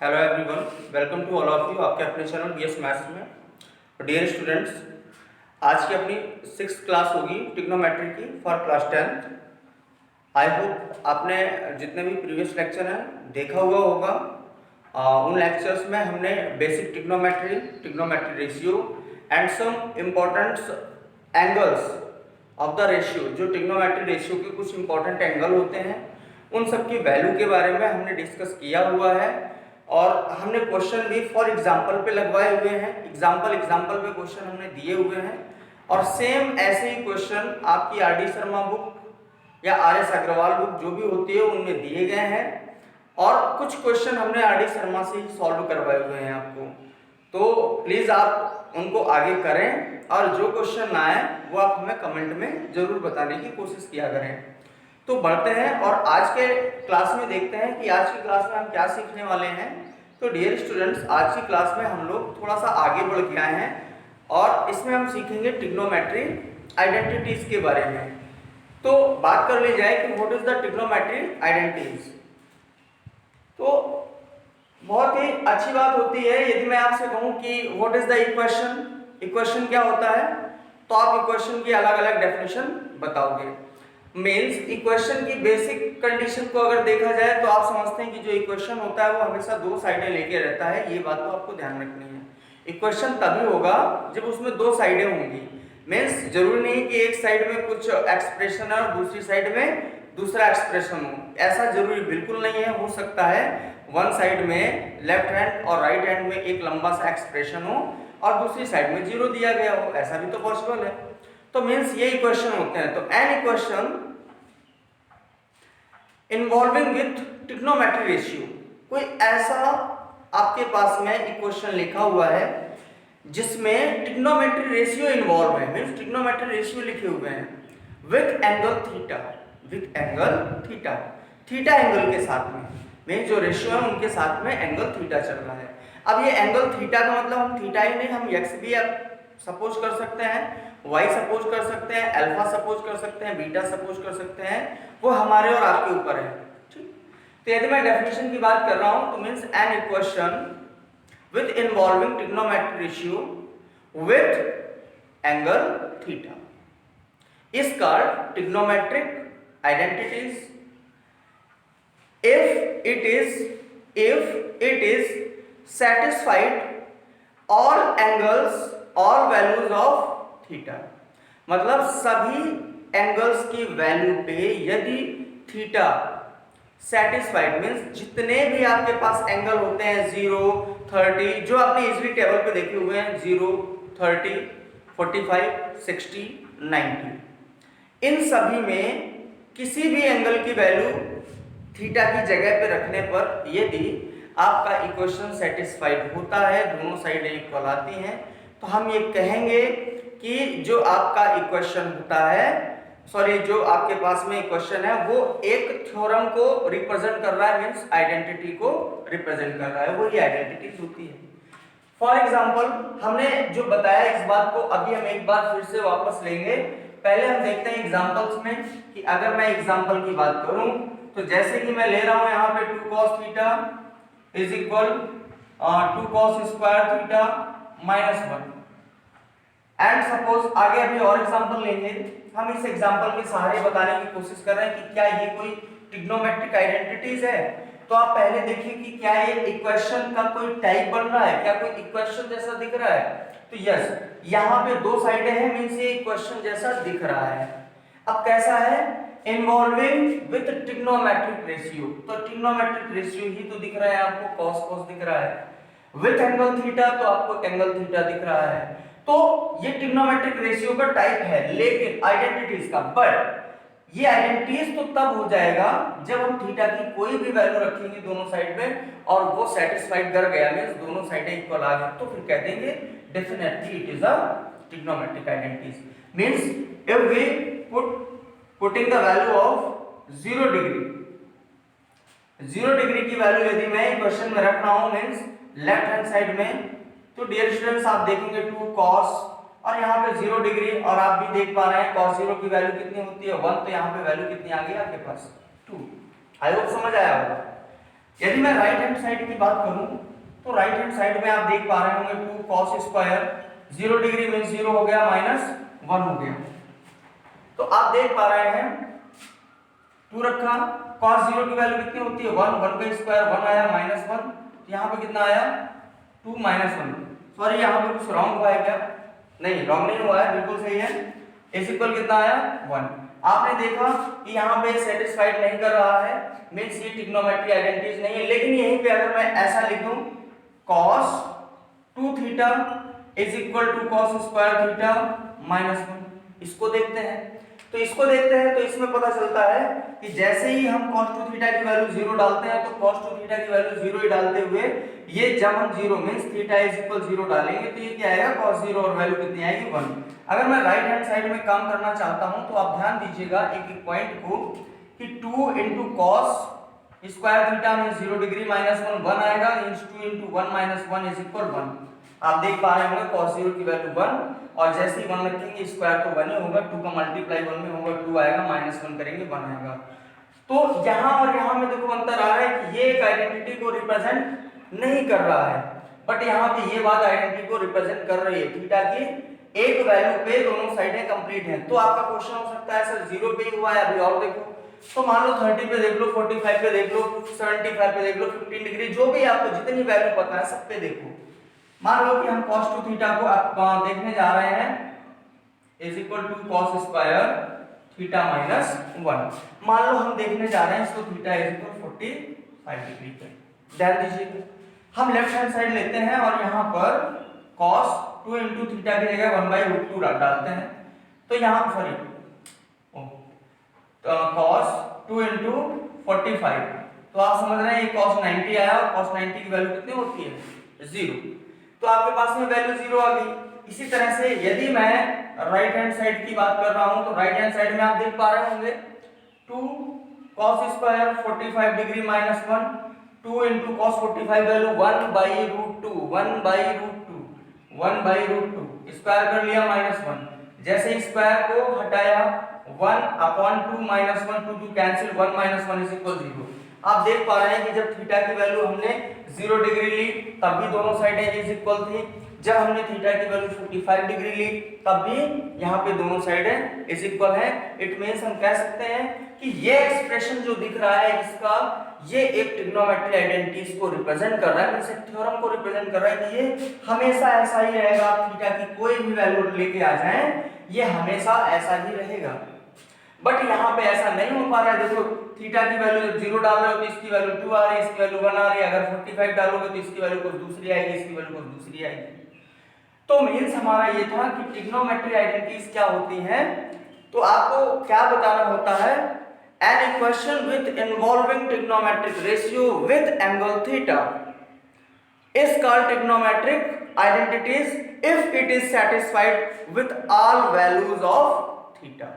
Hello everyone, welcome to all of you आपके अपने channel BS maths में। Dear students, आज की अपनी 6th क्लास होगी ट्रिग्नोमेट्री की for class 10th। I hope आपने जितने भी प्रीवियस लेक्चर हैं देखा हुआ होगा। उन लेक्चर्स में हमने basic trigonometry ratio and some important angles of the ratio, जो ट्रिग्नोमेट्री रेशियो के कुछ इंपॉर्टेंट एंगल होते हैं, उन सब की वैल्यू के बारे में हमने डिस्कस किया हुआ है। और हमने क्वेश्चन भी फॉर एग्जाम्पल पे लगवाए हुए हैं, एग्जाम्पल पे क्वेश्चन हमने दिए हुए हैं। और सेम ऐसे ही क्वेश्चन आपकी आर डी शर्मा बुक या आर एस अग्रवाल बुक जो भी होती है उनमें दिए गए हैं। और कुछ क्वेश्चन हमने आर डी शर्मा से ही सॉल्व करवाए हुए हैं आपको, तो प्लीज आप उनको आगे करें और जो क्वेश्चन ना आए वो आप हमें कमेंट में जरूर बताने की कोशिश किया करें। तो बढ़ते हैं और आज के क्लास में देखते हैं कि आज की क्लास में हम क्या सीखने वाले हैं। तो डियर स्टूडेंट्स, आज की क्लास में हम लोग थोड़ा सा आगे बढ़ के आए हैं और इसमें हम सीखेंगे ट्रिग्नोमेट्री आइडेंटिटीज के बारे में। तो बात कर ली जाए कि what is the trigonometry identities. तो बहुत ही अच्छी बात होती है यदि मैं आपसे कहूं कि व्हाट इज द इक्वेशन क्या होता है, तो आप इक्वेशन की अलग अलग डेफिनेशन बताओगे। मीन्स इक्वेशन की बेसिक कंडीशन को अगर देखा जाए तो आप समझते हैं कि जो इक्वेशन होता है वो हमेशा दो साइडें लेके रहता है। ये बात तो आपको ध्यान रखनी है। इक्वेशन तभी होगा जब उसमें दो साइडें होंगी। मीन्स जरूरी नहीं कि एक साइड में कुछ एक्सप्रेशन है और दूसरी साइड में दूसरा एक्सप्रेशन हो, ऐसा जरूरी बिल्कुल नहीं है। हो सकता है वन साइड में लेफ्ट हैंड और राइट हैंड में एक लंबा सा एक्सप्रेशन हो और दूसरी साइड में जीरो दिया गया हो, ऐसा भी तो पॉसिबल है। तो मीन्स ये इक्वेशन होते हैं। तो an equation involving with trigonometry ratio, कोई ऐसा आपके पास में इक्वेशन लिखा हुआ है जिसमें ट्रिग्नोमेट्री रेशियो इन्वॉल्व है, मीन्स ट्रिग्नोमेट्री रेशियो लिखे हुए हैं with angle theta, theta angle के साथ में, मीन्स जो रेशियो है उनके साथ में एंगल थीटा चल रहा है। अब ये एंगल थीटा का मतलब हम थीटा ही नहीं, हम एक्स भी सपोज कर सकते हैं, वाई सपोज कर सकते हैं, अल्फा सपोज कर सकते हैं, बीटा सपोज कर सकते हैं, वो हमारे और आपके ऊपर है। ठीक, तो यदि मैं डेफिनेशन की बात कर रहा हूं तो means an equation with involving trigonometry ratio with angle theta is called trigonometric identities if it is satisfied all angles all values of theta, मतलब सभी एंगल्स की वैल्यू पे यदि थीटा सेटिस्फाइड, मींस जितने भी आपके पास एंगल होते हैं 0, 30, जो आपने इजीली टेबल पे देखे हुए हैं 0, 30, 45, 60, 90, इन सभी में किसी भी एंगल की वैल्यू थीटा की जगह पे रखने पर यदि आपका इक्वेशन सेटिस्फाइड होता है, दोनों साइडें इक्वल आती हैं, तो हम ये कहेंगे कि जो आपका इक्वेशन होता है, जो आपके पास में इक्वेशन है वो एक थ्योरम को रिप्रेजेंट कर रहा है, मींस आइडेंटिटी को रिप्रेजेंट कर रहा है, वही आइडेंटिटीज होती है। फॉर एग्जांपल हमने जो बताया इस बात को अभी हम एक बार फिर से वापस लेंगे। पहले हम देखते हैं एग्जांपल्स में कि अगर मैं एग्जांपल की बात करूं तो जैसे कि मैं ले रहा हूं यहाँ पे 2 cos theta is equal 2 cos square theta minus 1। And suppose आगे अभी और एग्जांपल लेंगे, हम इस एग्जांपल के सहारे बताने की कोशिश कर रहे हैं कि क्या ये कोई ट्रिग्नोमेट्रिक आइडेंटिटीज है। तो आप पहले देखिए कि क्या ये इक्वेशन का कोई टाइप बन रहा है, क्या कोई इक्वेशन जैसा दिख रहा है। तो यस, यहाँ पे दो साइडें हैं, मींस ये इक्वेशन जैसा दिख रहा है। अब कैसा है, इन्वॉल्विंग विथ ट्रिग्नोमेट्रिक रेशियो, तो ट्रिग्नोमेट्रिक रेशियो ही तो दिख रहा है आपको, cos दिख रहा है, विथ एंगल थीटा तो आपको एंगल थीटा दिख रहा है। तो ये ट्रिग्नोमेट्रिक रेशियो का टाइप है, लेकिन आइडेंटिटीज का, बट ये आइडेंटिटीज तो तब हो जाएगा जब हम थीटा की कोई भी वैल्यू रखेंगे दोनों साइड में और वो सेटिस्फाइड कर गया, मींस दोनों साइडें इक्वल आ गई, तो फिर कह देंगे definitely it is a trigonometric identities. Means if we putting the value of 0 degree की वैल्यू यदि मैं इक्वेशन में रख रहा हूं, मींस लेफ्ट हैंड साइड में, तो डियर स्टूडेंट्स आप देखेंगे 2 cos और यहाँ पे 0 डिग्री, और आप भी देख पा रहे हैं cos 0 की वैल्यू कितनी होती है 1, तो यहाँ पे वैल्यू कितनी आ गई आपके पास 2। आई होप समझ आया होगा। यदि मैं राइट हैंड साइड की बात करूं तो राइट हैंड साइड में आप देख पा रहे होंगे 2 cos स्क्वायर 0 डिग्री मीन 0 हो गया माइनस 1 हो गया। तो आप देख पा रहे हैं 2 रखा, cos 0 की वैल्यू कितनी होती है 1, 1 का स्क्वायर 1 आया माइनस 1, यहाँ पे कितना आया 2 माइनस 1। सॉरी यहाँ पे कुछ रॉन्ग हुआ है क्या? नहीं, रॉन्ग नहीं हुआ है, बिल्कुल सही है। इज इक्वल कितना आया 1। आपने देखा कि यहाँ पे सेटिस्फाइड नहीं कर रहा है, मींस ये ट्रिग्नोमेट्री आइडेंटिटीज नहीं है। लेकिन यहीं पे अगर मैं ऐसा लिख दूं cos 2 theta is equal to cos square theta minus 1, इसको देखते हैं। तो इसको देखते हैं तो इसमें पता चलता है कि जैसे ही हम cos 2 थीटा की वैल्यू 0 डालते हैं तो cos 2 थीटा की वैल्यू 0 ही डालते हुए ये जब हम 0 मींस थीटा इज इक्वल 0 डालेंगे तो ये क्या आएगा cos 0 और वैल्यू कितनी आएगी 1। अगर मैं राइट हैंड साइड में काम करना चाहता हूं तो आप ध्यान दीजिएगा एक एक पॉइंट को कि 2 into cos स्क्वायर थीटा में 0 डिग्री माइनस 1 आएगा, means 2 into 1 minus 1 is equal 1। आप देख पा रहे होंगे cos 0 की वैल्यू 1 और जैसे ही 1 रखेंगे स्क्वायर तो 1 ही होगा, 2 का मल्टीप्लाई 1 में होगा 2 आएगा, माइनस 1 करेंगे 1 आएगा। तो यहाँ और यहाँ में देखो अंतर आ रहा है कि ये एक आइडेंटिटी को रिप्रेजेंट नहीं कर रहा है, बट यहाँ पे ये बात आइडेंटिटी को रिप्रेजेंट कर रही है। थीटा की एक वैल्यू पे दोनों साइडें कंप्लीट हैं। तो आपका क्वेश्चन हो सकता है सर 0 पे ही हुआ है, अभी और देखो। तो मान लो 30 पे देख लो, 45 पे देख लो, 75 पे देख लो, 15 डिग्री, जो भी आपको जितनी वैल्यू पता है सब पे देखो। मान लो कि हम cos 2 थीटा को आप देखने जा रहे हैं is equal to cos square theta minus 1। मान लो हम देखने जा रहे हैं इसको थीटा इज इक्वल 45 डिग्री पे। ध्यान दीजिए हम लेफ्ट हैंड साइड लेते हैं और यहाँ पर cos 2 into थीटा की जगह 1/√2 डालते हैं। तो यहाँ सॉरी तो cos 2 into 45, तो आप समझ रहे हैं ये cos 90 आया और cos 90 की वैल्यू कितनी होती है 0। तो आपके पास में वैल्यू 0 आ गई। इसी तरह से यदि मैं राइट हैंड साइड की बात कर रहा हूं तो राइट हैंड साइड में आप देख पा रहे होंगे 2 cos square 45 degree minus 1, 2 into cos 45 value 1/√2, 1/√2, 1/√2 square कर लिया माइनस 1। जैसे स्क्वायर को हटाया 1/2 minus 1, 2 2 cancel, 1 minus 1 is equal 0। आप देख पा रहे हैं कि जब थीटा की वैल्यू हमने 0 डिग्री ली तब भी दोनों साइडें इज इक्वल थी, जब हमने थीटा की वैल्यू 45 डिग्री ली तब भी यहाँ पे दोनों साइडें इज इक्वल है। इट मींस हम कह सकते हैं कि ये एक्सप्रेशन जो दिख रहा है इसका ये एक ट्रिग्नोमेट्री आइडेंटिटीज को रिप्रेजेंट कर रहा है, मींस एक थ्योरम को रिप्रेजेंट कर रहा है कि ये हमेशा ऐसा ही रहेगा। आप थीटा की कोई भी वैल्यू लेके आ जाएं ये हमेशा ऐसा ही रहेगा। बट यहाँ पे ऐसा नहीं हो पा रहा है। देखो थीटा की वैल्यू जब 0 डाल रहे हो तो इसकी वैल्यू 2 आ रही है, इसकी वैल्यू 1 आ रही है। अगर 45 डालोगे तो इसकी वैल्यू कुछ दूसरी आएगी, इसकी वैल्यू कुछ दूसरी आएगी। तो मींस हमारा ये था कि ट्रिग्नोमेट्री आइडेंटिटीज क्या होती हैं। तो आपको क्या बताना होता है, an equation with involving trigonometric ratio with angle theta is called trigonometric identities if it is satisfied with all values of theta.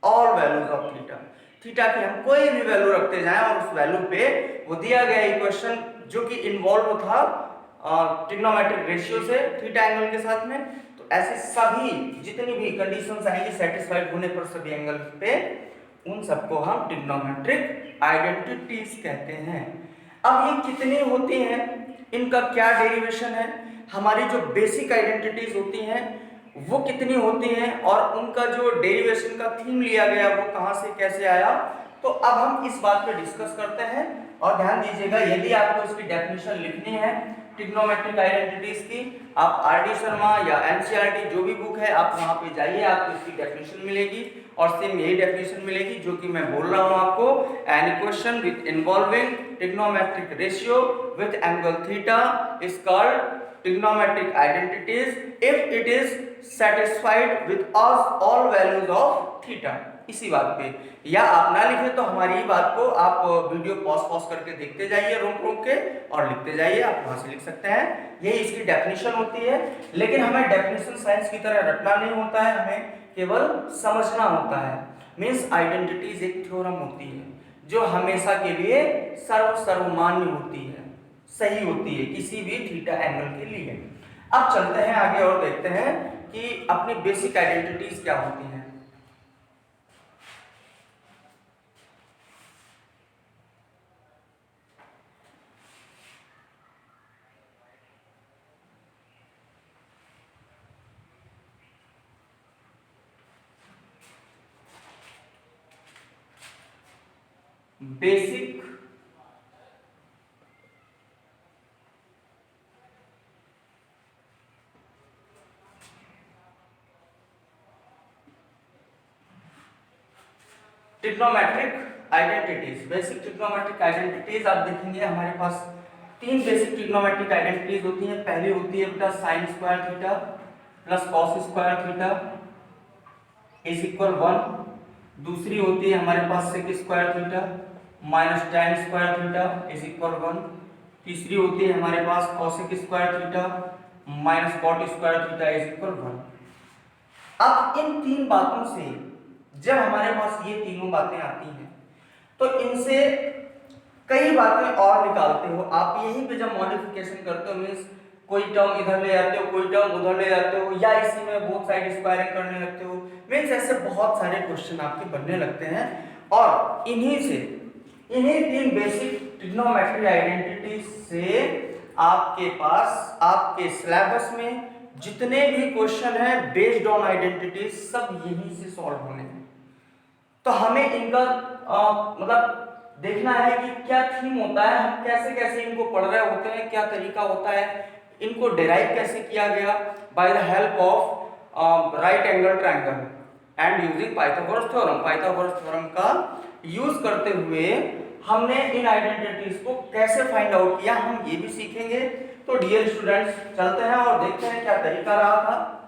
All values of theta, theta की हम कोई भी वैल्यू रखते जाएं और उस वैल्यू पे वो दिया गया इक्वेशन जो कि इन्वॉल्व था ट्रिग्नोमेट्रिक रेशियो से थीटा एंगल के साथ में, तो ऐसे सभी जितनी भी कंडीशंस आएंगी सेटिस्फाइड होने पर सभी एंगल पे, उन सबको हम ट्रिग्नोमेट्रिक आइडेंटिटीज कहते हैं। अब ये कितनी होती हैं, इनका क्या डेरिवेशन है, हमारी जो बेसिक आइडेंटिटीज होती हैं वो कितनी होती हैं और उनका जो डेरिवेशन का थीम लिया गया वो कहां से कैसे आया, तो अब हम इस बात पे डिस्कस करते हैं। और ध्यान दीजिएगा यदि आपको इसकी डेफिनेशन लिखनी है ट्रिग्नोमेट्रिक आइडेंटिटीज की, आप आर.डी. शर्मा या एनसीईआरटी जो भी बुक है आप वहां पे जाइए, आपको इसकी डेफिनेशन मिलेगी और सेम यही डेफिनेशन मिलेगी जो कि मैं बोल रहा हूं आपको। An equation with involving trigonometric ratio with angle theta is called trigonometric identities if it is satisfied with all values of theta। इसी बात पे, या आप ना लिखे तो हमारी ही बात को आप वीडियो पॉज करके देखते जाइए रोक के और लिखते जाइए, आप वहां से लिख सकते हैं। यही इसकी डेफिनेशन होती है। लेकिन हमें डेफिनेशन साइंस की तरह रटना नहीं होता है, हमें केवल समझना होता है। मींस आइडेंटिटीज एक थ्योरम होती है जो हमेशा के लिए सर्वमान्य होती है, सही होती है किसी भी थीटा एंगल के लिए। अब चलते हैं आगे और देखते हैं कि अपनी बेसिक आइडेंटिटीज क्या होती हैं। Basic trigonometric identities. Basic trigonometric identities आप देखेंगे हमारे पास तीन बेसिक ट्रिग्नोमेट्रिक आइडेंटिटीज होती हैं। पहली होती है बेटा sine square theta plus cos square theta is equal 1। दूसरी होती है हमारे पास sec square theta minus tan square theta is equal 1। तीसरी होती है हमारे पास cosec square theta minus cot square theta is equal 1। अब इन तीन बातों से जब हमारे पास ये तीनों बातें आती हैं तो इनसे कई बातें और निकालते हो आप। यहीं पे जब मॉडिफिकेशन करते हो मीन्स कोई टर्म इधर ले आते हो, कोई टर्म उधर ले जाते हो, या इसी में बोथ साइड स्क्वायरिंग करने लगते हो, मीन्स ऐसे बहुत सारे क्वेश्चन आपके बनने लगते हैं। और इन्हीं तीन बेसिक ट्रिग्नोमेट्री आइडेंटिटी से आपके पास आपके सिलेबस में जितने भी क्वेश्चन हैं बेस्ड ऑन आइडेंटिटी सब यहीं से सॉल्व होने हैं। तो हमें इनका मतलब देखना है कि क्या थीम होता है, हम कैसे कैसे इनको पढ़ रहे होते हैं, क्या तरीका होता है, इनको डिराइव कैसे किया गया by the help of right angle triangle and using Pythagoras theorem. Pythagoras theorem का यूज करते हुए हमने इन आइडेंटिटीज को कैसे फाइंड आउट किया, हम ये भी सीखेंगे। तो डियर स्टूडेंट्स चलते हैं और देखते हैं क्या तरीका रहा था।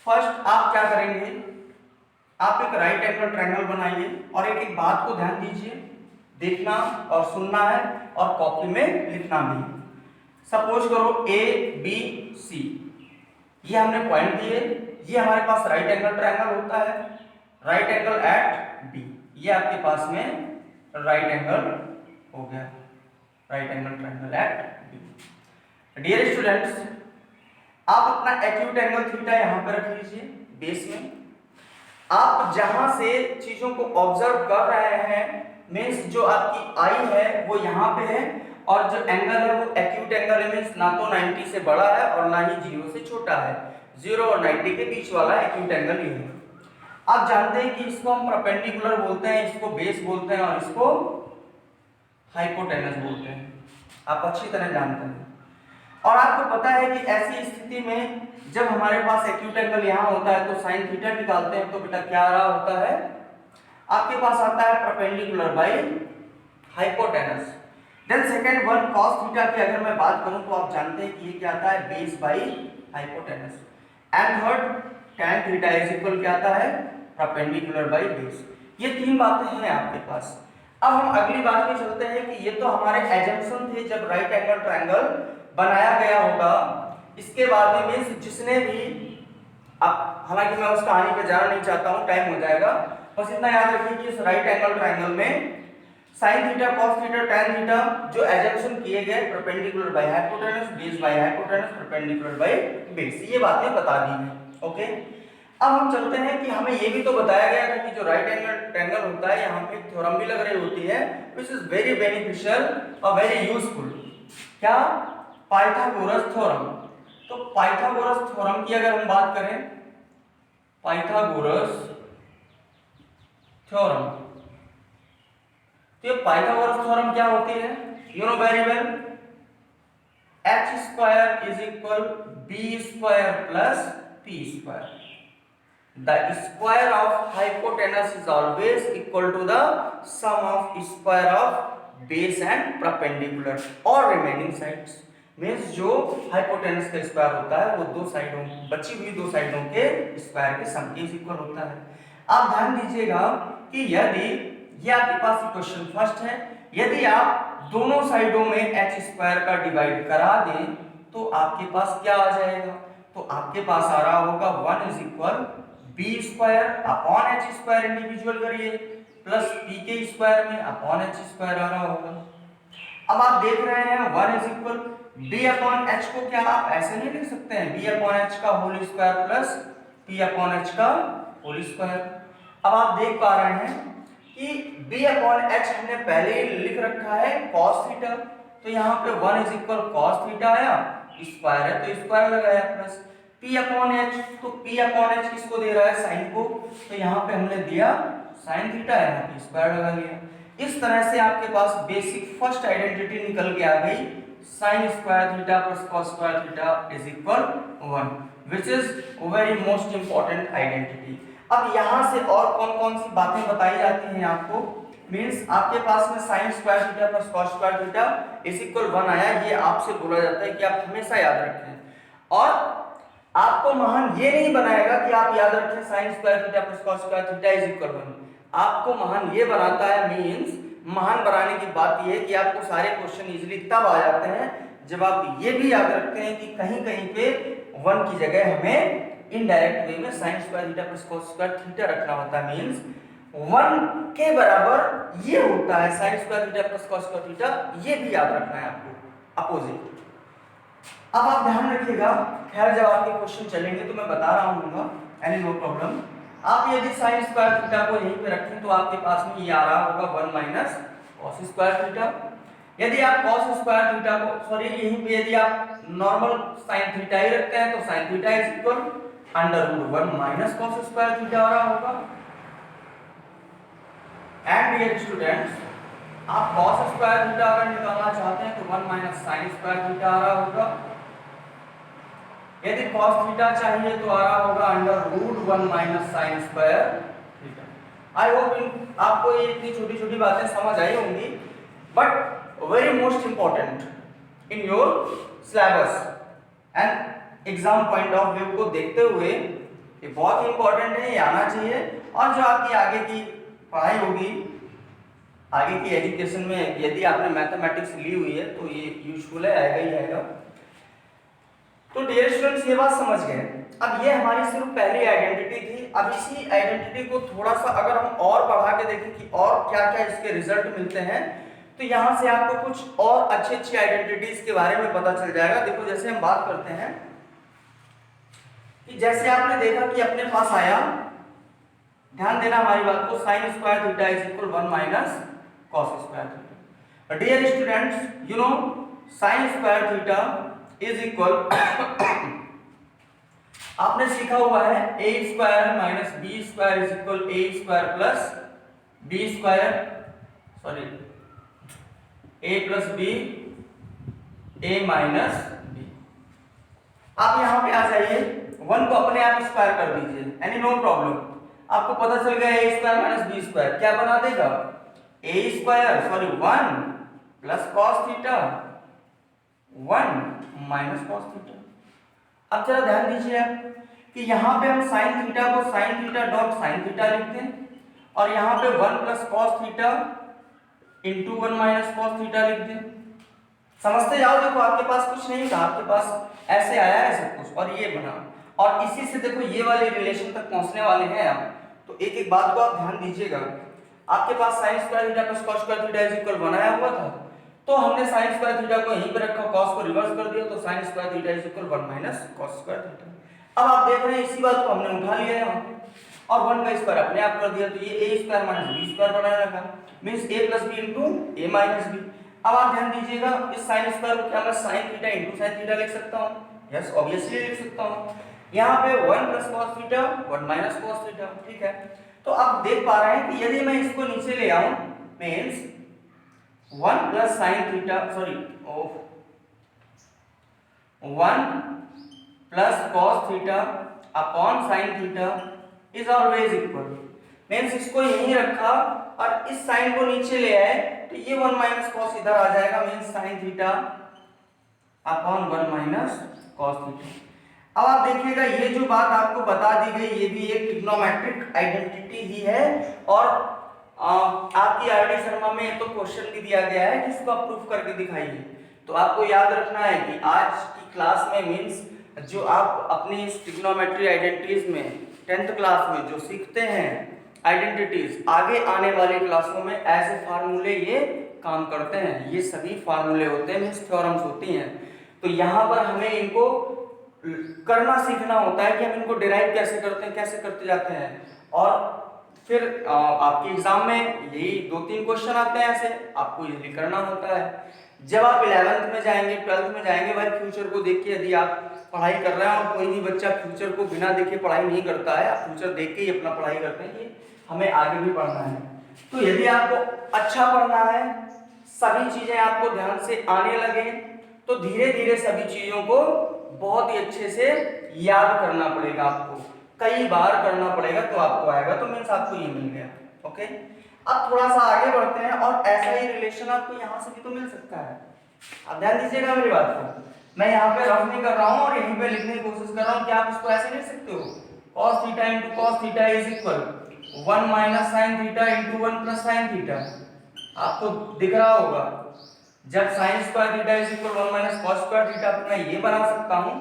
फर्स्ट आप क्या करेंगे, आप एक राइट एंगल ट्रायंगल बनाइए और एक एक बात को ध्यान दीजिए, देखना और सुनना है और कॉपी में लिखना भी। सपोज करो ए बी सी, ये हमने पॉइंट दिए, ये हमारे पास राइट एंगल ट्रायंगल होता है, राइट एंगल एट बी, ये आपके पास में राइट एंगल हो गया, right angle triangle at B. Dear students आप अपना एक्यूट एंगल थीटा यहां पर रख लीजिए बेस में। आप जहां से चीजों को ऑब्जर्व कर रहे हैं मींस जो आपकी आई है वो यहां पे है और जो एंगल है वो एक्यूट एंगल है, मींस ना तो 90 से बड़ा है और ना ही 0 से छोटा है, 0 और 90 के बीच वाला एक्यूट एंगल ये है। आप जानते हैं कि इसको हम परपेंडिकुलर बोलते हैं, इसको बेस बोलते हैं और इसको हाइपोटेनस बोलते हैं, आप अच्छी तरह जानते हैं। और आपको पता है कि ऐसी स्थिति में जब हमारे पास एक्यूट एंगल यहाँ होता है तो साइन थीटा निकालते हैं तो बेटा क्या आ रहा होता है, आपके पास आता है perpendicular by hypotenuse. Then second one cos theta की अगर मैं बात करूं तो आप जानते हैं कि ये क्या आता है base by hypotenuse. And third tan theta is equal क्या आता है परपेंडिकुलर बाय बेस। ये तीन बातें हैं आपके पास। अब हम अगली बात में चलते हैं कि ये तो हमारे एजम्पशन थे जब राइट एंगल ट्रायंगल बनाया गया होगा। इसके बाद में मींस जिसने भी अब हालांकि मैं उस कहानी पे जाना नहीं चाहता हूं, टाइम हो जाएगा, बस इतना याद रखिए कि इस राइट एंगल ट्रायंगल में sin theta cos theta tan theta जो एजम्पशन किए गए perpendicular by hypotenuse, base by hypotenuse, perpendicular by base, ये बातें बता दी हैं। ओके, अब हम चलते हैं कि हमें ये भी तो बताया गया था कि जो राइट एंगल ट्रायंगल होता है यहाँ पे थ्योरम भी लग रही होती है व्हिच इज वेरी बेनिफिशियल और वेरी यूजफुल। क्या? Pythagoras theorem. तो पाइथागोरस थ्योरम की अगर हम बात करें, पाइथागोरस थ्योरम, तो ये पाइथागोरस थ्योरम क्या होती है, you know very well, h square is equal b square plus p square. The square of hypotenuse is always equal to the sum of square of base and perpendicular और remaining sides। Means जो hypotenuse का square होता है वो दो साइडों बची हुई दो साइडों के स्क्वायर के सम के इक्वल होता है। आप ध्यान दीजिएगा कि यदि ये आपके पास क्वेश्चन फर्स्ट है, यदि आप दोनों साइडों में h स्क्वायर का डिवाइड करा दें तो आपके पास क्या आ जाएगा, तो आपके पास आ रहा होगा 1 is equal B square upon H square, individual करिए, प्लस पी के स्क्वायर में अपॉन एच स्क्वायर आ रहा होगा। अब आप देख रहे हैं 1 is equal B upon H को क्या आप ऐसे नहीं लिख सकते हैं, बी अपॉन एच का whole square plus P upon H का होल स्क्वायर। अब आप देख पा रहे हैं कि बी अपॉन एच हमने पहले ही लिख रखा है cos थीटा, तो यहाँ पे 1 इज इक्वल cos थीटा आया, स्क्वायर है तो स्क्वायर लगाया, प्लस P अपॉन एच, तो P अपॉन एच किसको दे रहा है, साइन को, तो यहाँ पे हमने दिया साइन थीटा, यहाँ पे स्क्वायर लगा लिया। इस तरह से आपके पास बेसिक फर्स्ट आइडेंटिटी निकल के आ गई, sign square theta plus cos square theta is equal 1, which is very most important identity. अब यहाँ से और कौन कौन सी बातें बताई जाती हैं आपको, मीन्स आपके पास में sign square theta plus cos square theta is equal 1 आया, ये आपसे बोला जाता है कि आप हमेशा याद रखें। और आपको महान ये नहीं बनाएगा कि आप याद रखें sign square theta plus cos square theta is equal 1, आपको महान ये बनाता है, मीन्स महान बनाने की बात ये है कि आपको सारे क्वेश्चन इजीली तब आ जाते हैं जब आप ये भी याद रखते हैं कि कहीं कहीं पे 1 की जगह हमें इनडायरेक्ट वे में sign square theta plus cos square theta रखना होता है, मीन्स 1 के बराबर ये होता है sign square theta plus cos square theta, ये भी याद रखना है आपको अपोजिट। अब आप ध्यान रखिएगा, खैर जब आपके क्वेश्चन चलेंगे तो मैं बता रहा हूँ, एनी नो प्रॉब्लम। आप यदि साइन स्क्वायर थीटा को यहीं पे रखें तो आपके पास में ये आ रहा होगा 1 माइनस कॉस स्क्वायर थीटा। यदि आप कॉस स्क्वायर थीटा को सॉरी यहीं पे यदि आप नॉर्मल साइन थीटा ही रखते हैं तो sine theta is equal under root 1 minus cos square theta आ रहा होगा। एंड डियर स्टूडेंट्स, आप कॉस स्क्वायर थीटा अगर निकालना चाहते हैं तो 1 माइनस साइन स्क्वायर थीटा आ रहा होगा। यदि cos थीटा चाहिए तो आ रहा होगा under root 1 minus sine square theta. I hope आपको ये इतनी छोटी छोटी बातें समझ आई होंगी, but very most important in your syllabus and exam point of view को देखते हुए ये बहुत इंपॉर्टेंट है, ये आना चाहिए। और जो आपकी आगे की पढ़ाई होगी, आगे की एजुकेशन में यदि आपने मैथमेटिक्स ली हुई है तो ये यूजफुल है, आएगा ही आएगा। तो डियर स्टूडेंट्स ये बात समझ गए। अब ये हमारी सिर्फ पहली आइडेंटिटी थी। अब इसी आइडेंटिटी को थोड़ा सा अगर हम और बढ़ा के देखें कि और क्या क्या इसके रिजल्ट मिलते हैं, तो यहाँ से आपको कुछ और अच्छी अच्छी आइडेंटिटीज के बारे में पता चल जाएगा। देखो जैसे हम बात करते हैं कि जैसे आपने देखा कि अपने पास आया, ध्यान देना हमारी बात को, sine square theta is equal 1 minus cos square theta. Dear students, you know sine square theta is equal आपने सीखा हुआ है A square minus B square is equal A square plus B square, sorry A plus B A minus B. आप यहां पे आ जाइए, 1 को अपने आप स्क्वायर कर दीजिए, एनी नो प्रॉब्लम। आपको पता चल गया A square minus B square क्या बना देगा, A square sorry 1 plus cos theta 1 minus cos theta. अब जरा ध्यान दीजिए आप कि यहाँ पे हम साइन थीटा को sine theta dot sine theta लिखते हैं और यहाँ पे 1 plus cos theta into 1 minus cos theta लिख दें। समझते जाओ, देखो आपके पास कुछ नहीं था, आपके पास ऐसे आया है सब कुछ और ये बना, और इसी से देखो ये वाले रिलेशन तक पहुंचने वाले हैं आप। तो एक एक बात को आप ध्यान दीजिएगा। आपके पास sine square theta plus cos square theta is equal बनाया हुआ था, तो हमने साइन स्क्वायर थीटा को यहीं पे रखा, cos को रिवर्स कर दिया, तो sign square theta is equal 1 minus cos square theta. अब आप देख रहे हैं इसी बात को हमने उठा लिया यहाँ पे और 1 का स्क्वायर अपने आप कर दिया, तो ये a square minus b square बनाने लगा, means a plus b into a minus b। अब आप ध्यान दीजिएगा, इस साइन स्क्वायर को क्या मैं sine theta into sine theta लिख सकता हूं? यस, ऑब्वियसली लिख सकता हूं। यहाँ पे 1 plus cos theta 1 minus cos theta, ठीक है। तो आप देख पा रहे हैं कि यदि मैं इसको नीचे ले आऊं, means 1 plus sine theta sorry 1 plus cos theta upon sine theta is always equal, means इसको यहीं रखा और इस साइन को नीचे ले आए तो ये 1 माइनस कॉस इधर आ जाएगा, means sine theta upon 1 minus cos theta. अब आप देखिएगा ये जो बात आपको बता दी गई ये भी एक ट्रिग्नोमेट्रिक आइडेंटिटी ही है और आपकी आरडी शर्मा में तो क्वेश्चन भी दिया गया है कि इसको आप प्रूफ करके दिखाइए। तो आपको याद रखना है कि आज की क्लास में मींस जो आप अपनी ट्रिग्नोमेट्री आइडेंटिटीज में 10th क्लास में जो सीखते हैं आइडेंटिटीज, आगे आने वाली क्लासों में एज ए फार्मूले ये काम करते हैं। ये सभी फार्मूले होते हैं, मींस थ्योरम्स होती हैं। तो यहाँ पर हमें इनको करना सीखना होता है कि हम इनको डिराइव कैसे करते हैं, कैसे करते जाते हैं। और फिर आपके एग्जाम में यही 2-3 क्वेश्चन आते हैं, ऐसे आपको इजीली करना होता है। जब आप 11th में जाएंगे 12th में जाएंगे, भाई फ्यूचर को देख के यदि आप पढ़ाई कर रहे हैं, और कोई भी बच्चा फ्यूचर को बिना देखे पढ़ाई नहीं करता है, आप फ्यूचर देख के ही अपना पढ़ाई करते हैं कि हमें आगे भी पढ़ना है। तो यदि आपको अच्छा पढ़ना है, सभी चीजें आपको ध्यान से आने लगे, तो धीरे धीरे सभी चीजों को बहुत ही अच्छे से याद करना पड़ेगा, आपको कई बार करना पड़ेगा तो आपको आएगा। तो मीन्स आपको ये मिल गया। ओके, अब थोड़ा सा आगे बढ़ते हैं, और ऐसा ही रिलेशन आपको यहाँ से भी तो मिल सकता है। अब ध्यान दीजिएगा मेरी बात को, मैं यहाँ पे रफ नहीं कर रहा हूँ और यहीं पे लिखने की कोशिश कर रहा हूँ कि आप इसको ऐसे लिख सकते हो, cos theta into cos theta is equal 1 minus sine theta into 1 plus sine theta. आपको दिख रहा होगा, जब sign square theta is equal 1 minus cos square theta मैं ये बना सकता हूँ,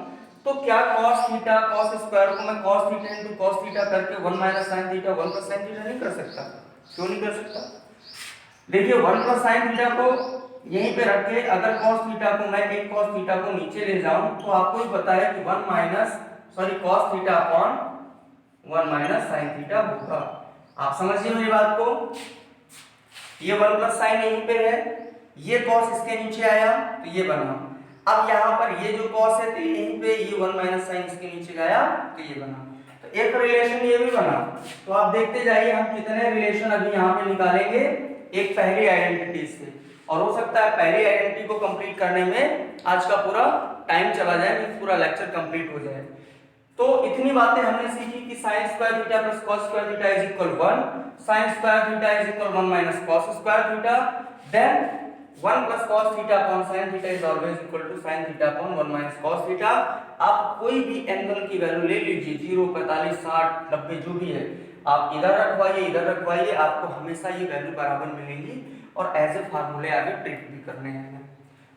तो क्या cos थीटा cos स्क्वायर को मैं cos theta into cos theta करके 1 minus sine theta 1 plus sine theta नहीं कर सकता? क्यों नहीं कर सकता? देखिए 1 प्लस साइन थीटा को यहीं पे रख के अगर cos थीटा को मैं एक cos थीटा को नीचे ले जाऊं, तो आपको ही पता है कि 1 minus cos theta upon 1 minus sine theta होगा। आप समझिए मेरी बात को, ये 1 प्लस साइन यहीं पे है, ये cos इसके नीचे आया तो ये बना। अब यहाँ पर ये जो cos है तो यहीं पे ये 1 माइनस साइन इसके नीचे गया तो ये बना। तो एक रिलेशन ये भी बना। तो आप देखते जाइए हम कितने रिलेशन अभी यहाँ पे निकालेंगे एक पहली आइडेंटिटी से, और हो सकता है पहली आइडेंटिटी को कंप्लीट करने में आज का पूरा टाइम चला जाए, पूरा लेक्चर कंप्लीट हो जाए। तो इतनी बातें हमने सीखी कि sin square theta plus cos square theta is equal 1, sin square theta is equal 1 minus cos square theta, then 1 plus cos theta upon sin theta is always equal to sin theta upon 1 minus cos theta. आप कोई भी angle की value ले लीजिए, 0, 45, 60, 90 जो भी है, आप इधर रखवाइए इधर रखवाइए, आपको हमेशा ये वैल्यू बराबर मिलेंगी, और एज ए फार्मूले आगे ट्रिक भी करने हैं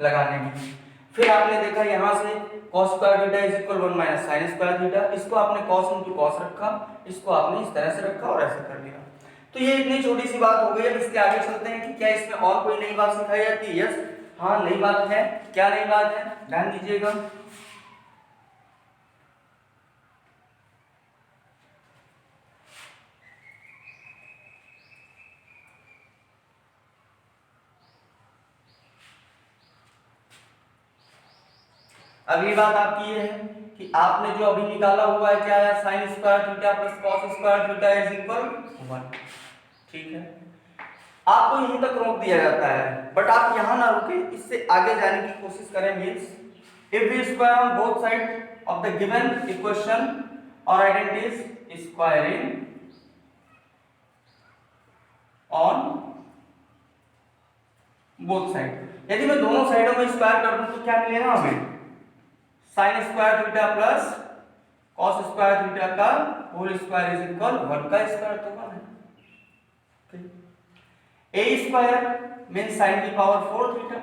लगाने की। फिर आपने देखा यहाँ से cos square theta is equal 1 minus sin square theta, इसको आपने cos इनटू cos रखा, इसको आपने इस तरह से रखा और ऐसे कर लिया। तो ये इतनी छोटी सी बात हो गई। अब इसके आगे चलते हैं कि क्या इसमें और कोई नई बात सिखाई जाती है? यस, हाँ नई बात है। क्या नई बात है? ध्यान दीजिएगा। अगली बात आपकी ये है कि आपने जो अभी निकाला हुआ है क्या है, sign square theta plus cos square theta is equal 1। ठीक है, आपको यहीं तक रोक दिया जाता है, बट आप यहां ना रुके, इससे आगे जाने की कोशिश करें। Means if we square on both side of the given equation और identities squaring on both side, यदि मैं दोनों साइडों में स्क्वायर कर दूं तो क्या मिलेगा हमें? Sine square theta plus cos square theta का होल स्क्वायर इज इक्वल 1 का स्क्वायर तो 1 है। ए स्क्वायर मींस साइन की power 4 theta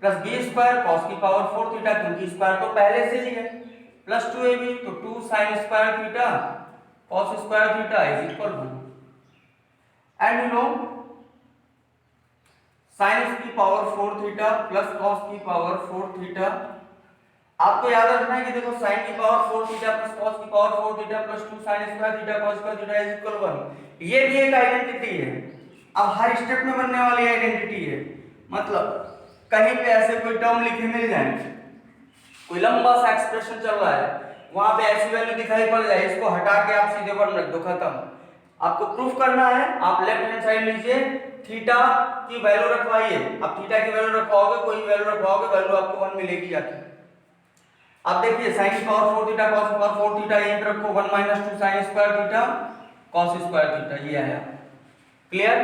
plus B square cos की पावर 4 थीटा, क्योंकि स्क्वायर तो पहले से ही है, प्लस 2ab तो 2 sine square theta cos square theta is equal 1। And you know sine की पावर 4 थीटा प्लस कॉस की पावर 4 थीटा, आपको याद रखना है कि देखो sin की पावर 4 थीटा प्लस cos की power 4 theta plus 2 sin square theta cos square theta is equal 1। ये भी एक आइडेंटिटी है। अब हर स्टेप में बनने वाली आइडेंटिटी है, मतलब कहीं पे ऐसे कोई टर्म लिखे मिल जाए, कोई लंबा सा एक्सप्रेशन चल रहा है, वहां पे ऐसी वैल्यू दिखाई पड़ जाए, इसको हटा के आप सीधे 1 रख दो, खत्म। आपको प्रूफ करना है, आप लेफ्ट हैंड साइड लीजिए, थीटा की वैल्यू रखवाइए। अब थीटा की वैल्यू रखवाओगे, कोई वैल्यू रखवाओगे, वैल्यू आपको 1 मिलेगी जाके। अब देखिए sin की पावर 4 थीटा cos की पावर 4 थीटा यहीं पे रखो, 1 minus 2 sin square theta cos square theta, ये आया। क्लियर?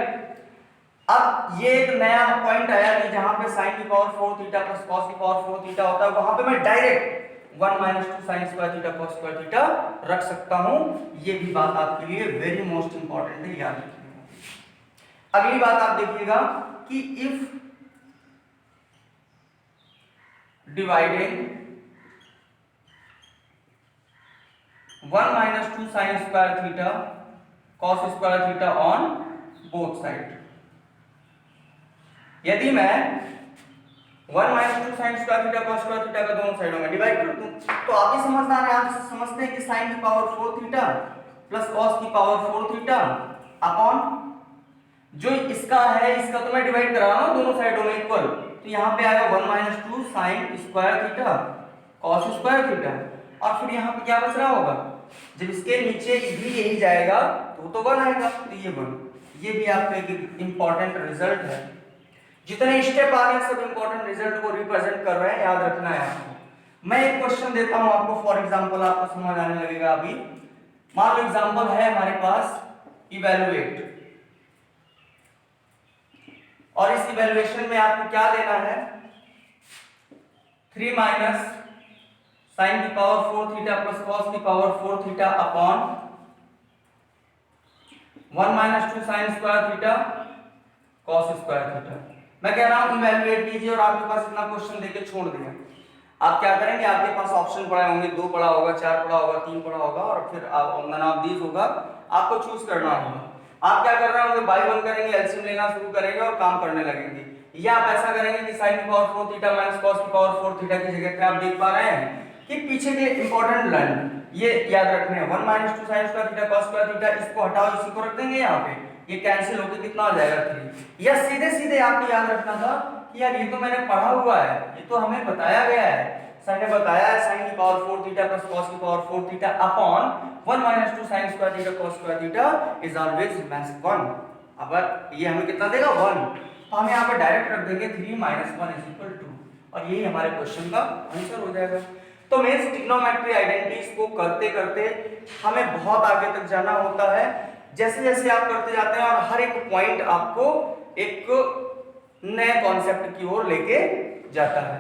अब ये एक नया पॉइंट आया कि जहां पे sin की पावर 4 थीटा प्लस cos की पावर 4 थीटा होता है, वहां पे मैं direct 1 minus 2 sin square theta cos square theta रख सकता हूं। ये भी बात आपके लिए वेरी मोस्ट इंपॉर्टेंट है, याद रखिएगा। अगली बात आप देखिएगा कि if dividing 1 minus 2 sine square theta cos square theta on both side, यदि मैं 1 minus 2 sine square theta cos square theta का दोनों साइडों में डिवाइड कर दूं, तो आप ही समझदार हैं, आप समझते हैं कि साइन की पावर 4 थीटा प्लस कॉस की पावर 4 थीटा अपॉन जो इसका है, इसका तो मैं डिवाइड करा रहा हूं दोनों साइडों में इक्वल, तो यहां पे आएगा 1 minus 2 sine square theta cos square theta और फिर यहाँ पे क्या बच रहा होगा, जब इसके नीचे भी यही जाएगा तो 1 आएगा, तो ये 1। ये भी आपका एक इंपॉर्टेंट रिजल्ट है। जितने स्टेप आ रहे हैं सब इंपॉर्टेंट रिजल्ट को रिप्रेजेंट कर रहे हैं, याद रखना है आपको। मैं एक क्वेश्चन देता हूं आपको, फॉर एग्जांपल आपको समझ आने लगेगा अभी। मान लो एग्जांपल है हमारे पास इवैल्यूएट, और इस इवैल्यूएशन में आपको क्या देना है, 3 माइनस साइन की पावर 4 थीटा प्लस कॉस की power 4 theta upon 1 minus 2 sine square theta cos square theta. मैं कह रहा हूं इवैल्यूएट कीजिए, और आपके पास इतना क्वेश्चन देके छोड़ दिया, आप क्या करेंगे, आपके पास ऑप्शन पड़े होंगे, 2 पड़ा होगा, 4 पड़ा होगा, 3 पड़ा होगा, और फिर नन ऑफ दीज होगा, आपको चूज करना होगा। आप क्या कर रहे होंगे, बाय 1 करेंगे, एलसीएम लेना शुरू करेंगे और काम करने लगेंगे। या आप ऐसा करेंगे कि साइन की पावर 4 थीटा माइनस कॉस की पावर 4 थीटा की जगह पे आप देख पा रहे हैं कि पीछे के इंपॉर्टेंट लाइन ये याद रखने हैं, 1 minus 2 sine square theta cos square theta, इसको हटाओ, इसी को रख देंगे यहाँ पे, ये कैंसिल होकर कितना हो जाएगा 3। या सीधे सीधे आपको याद रखना था कि यार ये तो मैंने पढ़ा हुआ है, ये तो हमें बताया गया है, सर ने बताया है साइन की पावर 4 थीटा प्लस कॉस की power 4 theta upon 1 minus 2 sine square theta cos square theta is always remains 1। अब ये हमें कितना देगा 1, तो हम यहाँ पे डायरेक्ट रख देंगे 3 माइनस 1 इज इक्वल टू, और यही हमारे क्वेश्चन का आंसर हो जाएगा। तो मींस ट्रिग्नोमेट्री आइडेंटिटीज को करते करते हमें बहुत आगे तक जाना होता है, जैसे जैसे आप करते जाते हैं, और हर एक पॉइंट आपको एक नए कॉन्सेप्ट की ओर लेके जाता है।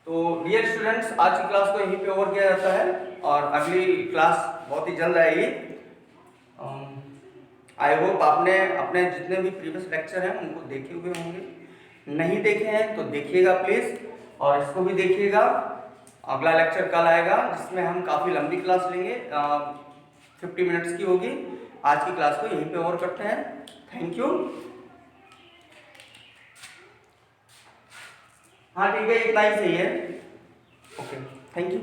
तो डियर स्टूडेंट्स, आज की क्लास को यहीं पे ओवर किया जाता है, और अगली क्लास बहुत ही जल्द आएगी। आई होप आपने अपने जितने भी प्रीवियस लेक्चर हैं उनको देखे हुए होंगे, नहीं देखे हैं तो देखिएगा प्लीज, और इसको भी देखिएगा। अगला लेक्चर कल आएगा जिसमें हम काफ़ी लंबी क्लास लेंगे, 50 मिनट्स की होगी। आज की क्लास को यहीं पे ओवर करते हैं। Thank you. हाँ ठीक है, इतना ही सही है। Okay, thank you.